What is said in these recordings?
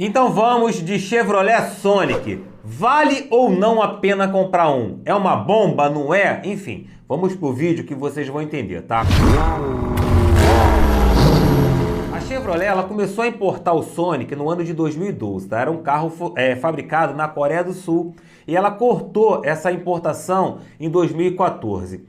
Então vamos de Chevrolet Sonic. Vale ou não a pena comprar um? É uma bomba, não é? Enfim, vamos pro vídeo que vocês vão entender, tá? A Chevrolet ela começou a importar o Sonic no ano de 2012, tá? Era um carro fabricado na Coreia do Sul e ela cortou essa importação em 2014.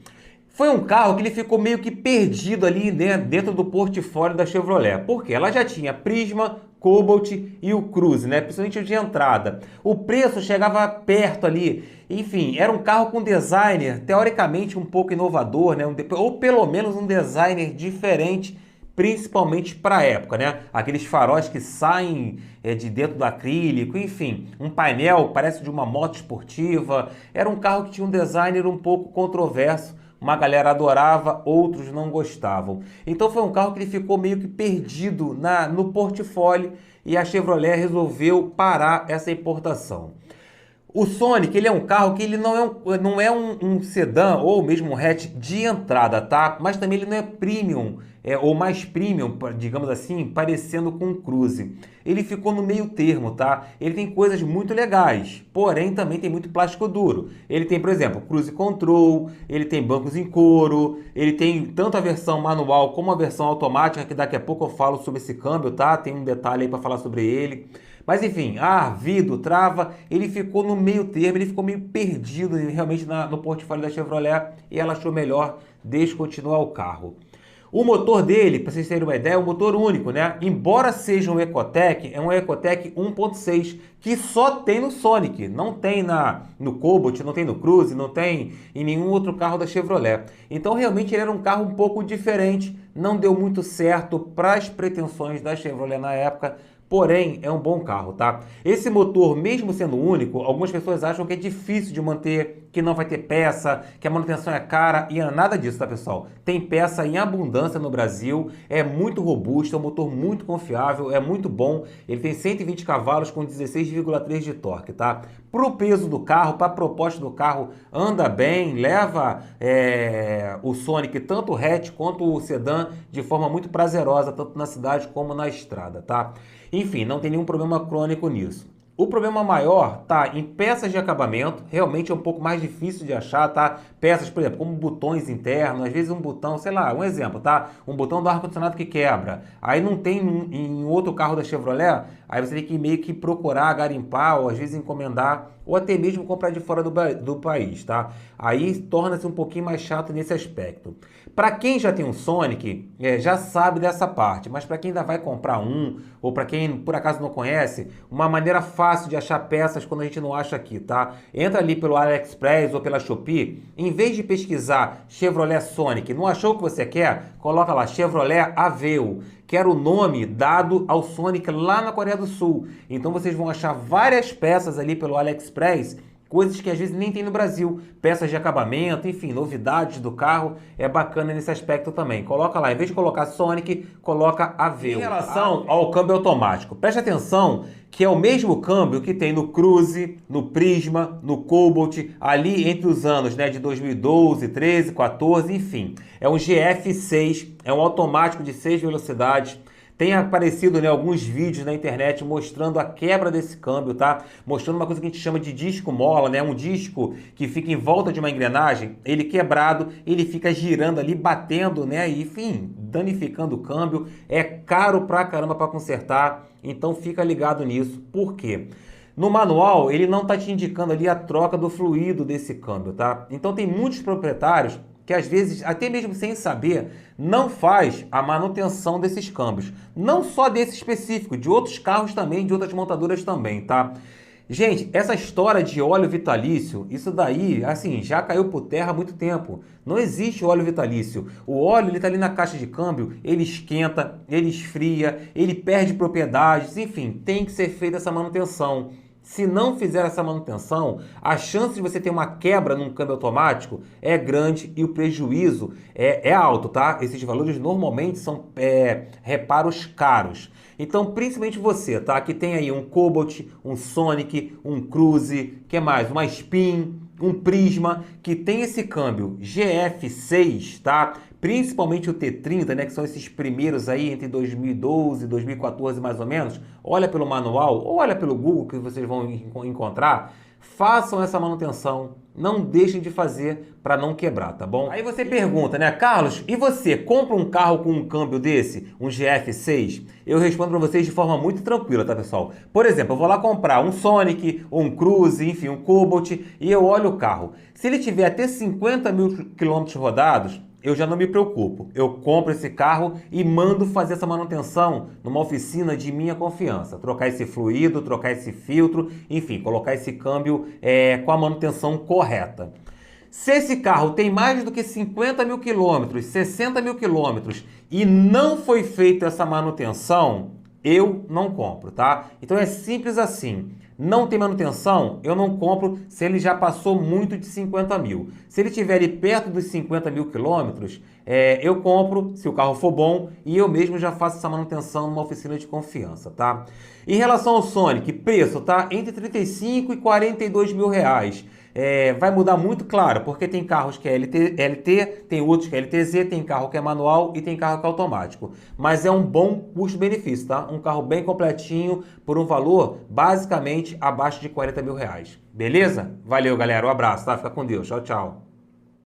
Foi um carro que ele ficou meio que perdido ali, né, dentro do portfólio da Chevrolet. Por quê? Ela já tinha Prisma, Cobalt e o Cruze, né? Principalmente o de entrada. O preço chegava perto ali. Enfim, era um carro com designer teoricamente um pouco inovador, né? Ou pelo menos um designer diferente, principalmente para a época, né? Aqueles faróis que saem de dentro do acrílico, enfim, um painel parece de uma moto esportiva. Era um carro que tinha um designer um pouco controverso. Uma galera adorava, outros não gostavam. Então foi um carro que ele ficou meio que perdido no portfólio e a Chevrolet resolveu parar essa importação. O Sonic, ele é um carro que ele não é um sedã ou mesmo um hatch de entrada, tá? Mas também ele não é premium, ou mais premium, digamos assim, parecendo com um Cruze. Ele ficou no meio termo, tá? Ele tem coisas muito legais, porém também tem muito plástico duro. Ele tem, por exemplo, Cruise Control, ele tem bancos em couro, ele tem tanto a versão manual como a versão automática, que daqui a pouco eu falo sobre esse câmbio, tá? Tem um detalhe aí para falar sobre ele. Mas enfim, vidro, trava, ele ficou no meio termo, ele ficou meio perdido realmente no portfólio da Chevrolet e ela achou melhor descontinuar o carro. O motor dele, para vocês terem uma ideia, é um motor único, né? Embora seja um Ecotec, é um Ecotec 1.6 que só tem no Sonic, não tem no Cobalt, não tem no Cruze, não tem em nenhum outro carro da Chevrolet. Então realmente ele era um carro um pouco diferente, não deu muito certo para as pretensões da Chevrolet na época. Porém, é um bom carro, tá? Esse motor, mesmo sendo único, algumas pessoas acham que é difícil de manter, que não vai ter peça, que a manutenção é cara, e é nada disso, tá, pessoal? Tem peça em abundância no Brasil, é muito robusto, é um motor muito confiável, é muito bom. Ele tem 120 cavalos com 16,3 de torque, tá? Pro peso do carro, para a proposta do carro, anda bem, leva o Sonic, tanto o hatch quanto o sedã, de forma muito prazerosa, tanto na cidade como na estrada, tá? Enfim, não tem nenhum problema crônico nisso. O problema maior tá em peças de acabamento, realmente é um pouco mais difícil de achar, tá? Peças, por exemplo, como botões internos, às vezes um botão, sei lá, um exemplo, tá? Um botão do ar-condicionado que quebra. Aí não tem em outro carro da Chevrolet, aí você tem que meio que procurar, garimpar, ou às vezes encomendar, ou até mesmo comprar de fora do país, tá? Aí torna-se um pouquinho mais chato nesse aspecto. Para quem já tem um Sonic, já sabe dessa parte, mas para quem ainda vai comprar um, ou para quem por acaso não conhece, uma maneira fácil de achar peças quando a gente não acha aqui, tá? Entra ali pelo AliExpress ou pela Shopee, em vez de pesquisar Chevrolet Sonic, não achou o que você quer? Coloca lá Chevrolet Aveo, que era o nome dado ao Sonic lá na Coreia do Sul. Então vocês vão achar várias peças ali pelo AliExpress, coisas que às vezes nem tem no Brasil, peças de acabamento, enfim, novidades do carro, é bacana nesse aspecto também. Coloca lá, em vez de colocar Sonic, coloca Aveo. Em relação ao câmbio automático, preste atenção que é o mesmo câmbio que tem no Cruze, no Prisma, no Cobalt, ali entre os anos de 2012, 13, 14, enfim. É um GF6, é um automático de 6 velocidades. Tem aparecido alguns vídeos na internet mostrando a quebra desse câmbio, tá? Mostrando uma coisa que a gente chama de disco mola, né? Um disco que fica em volta de uma engrenagem, ele quebrado, ele fica girando ali, batendo, né? E, enfim, danificando o câmbio. É caro pra caramba para consertar, então fica ligado nisso. Por quê? No manual, ele não está te indicando ali a troca do fluido desse câmbio, tá? Então tem muitos proprietários que às vezes, até mesmo sem saber, não faz a manutenção desses câmbios. Não só desse específico, de outros carros também, de outras montadoras também, tá? Gente, essa história de óleo vitalício, isso daí, assim, já caiu por terra há muito tempo. Não existe óleo vitalício. O óleo, ele tá ali na caixa de câmbio, ele esquenta, ele esfria, ele perde propriedades, enfim, tem que ser feita essa manutenção. Se não fizer essa manutenção, a chance de você ter uma quebra num câmbio automático é grande e o prejuízo é alto, tá? Esses valores normalmente são reparos caros. Então, principalmente você, tá? Que tem aí um Cobalt, um Sonic, um Cruze, que mais? Uma Spin, um Prisma, que tem esse câmbio GF6, tá? Principalmente o T30, né, que são esses primeiros aí entre 2012 e 2014 mais ou menos. Olha pelo manual ou olha pelo Google que vocês vão encontrar. Façam essa manutenção, não deixem de fazer para não quebrar, tá bom? Aí você pergunta, né, Carlos, e você compra um carro com um câmbio desse, um GF6? Eu respondo para vocês de forma muito tranquila, tá, pessoal? Por exemplo, eu vou lá comprar um Sonic, ou um Cruze, enfim, um Cobalt, e eu olho o carro. Se ele tiver até 50 mil quilômetros rodados, eu já não me preocupo. Eu compro esse carro e mando fazer essa manutenção numa oficina de minha confiança. Trocar esse fluido, trocar esse filtro, enfim, colocar esse câmbio com a manutenção correta. Se esse carro tem mais do que 50 mil quilômetros, 60 mil quilômetros e não foi feita essa manutenção, eu não compro, tá? Então é simples assim. Não tem manutenção, eu não compro se ele já passou muito de 50 mil. Se ele estiver ali perto dos 50 mil quilômetros, eu compro, se o carro for bom, e eu mesmo já faço essa manutenção numa oficina de confiança, tá? Em relação ao Sonic, preço, tá? Entre 35 e 42 mil reais. Vai mudar muito, claro, porque tem carros que é LT, tem outros que é LTZ, tem carro que é manual e tem carro que é automático. Mas é um bom custo-benefício, tá? Um carro bem completinho, por um valor basicamente abaixo de 40 mil reais. Beleza? Valeu, galera. Um abraço, tá? Fica com Deus. Tchau, tchau.